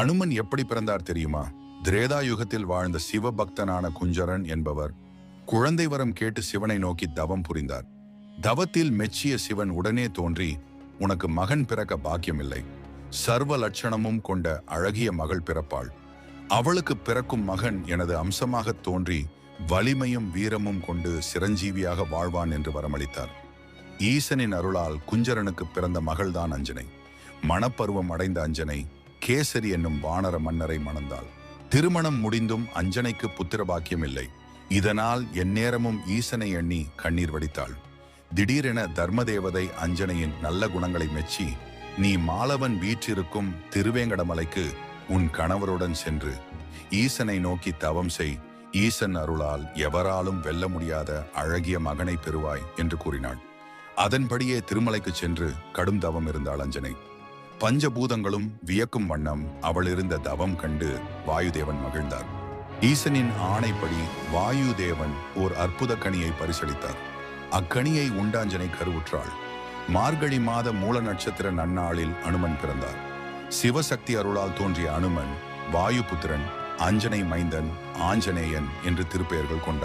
அனுமன் எப்படி பிறந்தார் தெரியுமா? திரேதா யுகத்தில் வாழ்ந்த சிவபக்தனான குஞ்சரன் என்பவர் குழந்தை வரம் கேட்டு சிவனை நோக்கி தவம் புரிந்தார். தவத்தில் மெச்சிய சிவன் உடனே தோன்றி, உனக்கு மகன் பிறக்க பாக்கியமில்லை, சர்வ லட்சணமும் கொண்ட அழகிய மகள் பிறப்பாள், அவளுக்கு பிறக்கும் மகன் எனது அம்சமாக தோன்றி வலிமையும் வீரமும் கொண்டு சிரஞ்சீவியாக வாழ்வான் என்று வரமளித்தார். ஈசனின் அருளால் குஞ்சரனுக்கு பிறந்த மகள்தான் அஞ்சனை. மணப்பருவம் அடைந்த அஞ்சனை கேசரி என்னும் வானர மன்னரை மணந்தாள். திருமணம் முடிந்தும் அஞ்சனைக்கு புத்திர பாக்கியம் இல்லை. இதனால் எந்நேரமும் ஈசனை எண்ணி கண்ணீர் வடித்தாள். திடீரென தர்மதேவதை அஞ்சனையின் நல்ல குணங்களை மெச்சி, நீ மாலவன் வீற்றிருக்கும் திருவேங்கடமலைக்கு உன் கணவருடன் சென்று ஈசனை நோக்கி தவம் செய், ஈசன் அருளால் எவராலும் வெல்ல முடியாத அழகிய மகனை பெறுவாய் என்று கூறினாள். அதன்படியே திருமலைக்கு சென்று கடும் தவம் இருந்தாள் அஞ்சனை. பஞ்சபூதங்களும் வியக்கும் வண்ணம் அவள் இருந்த தவம் கண்டு வாயுதேவன் மகிழ்ந்தார். ஈசனின் ஆணைப்படி வாயுதேவன் ஓர் அற்புத கனியை பரிசளித்தார். அக்கனியை உண்டாஞ்சனை கருவுற்றாள். மார்கழி மாத மூல நட்சத்திர நன்னாளில் அனுமன் பிறந்தார். சிவசக்தி அருளால் தோன்றிய அனுமன் வாயுபுத்திரன், அஞ்சனை மைந்தன், ஆஞ்சநேயன் என்று திருப்பெயர்கள் கொண்டார்.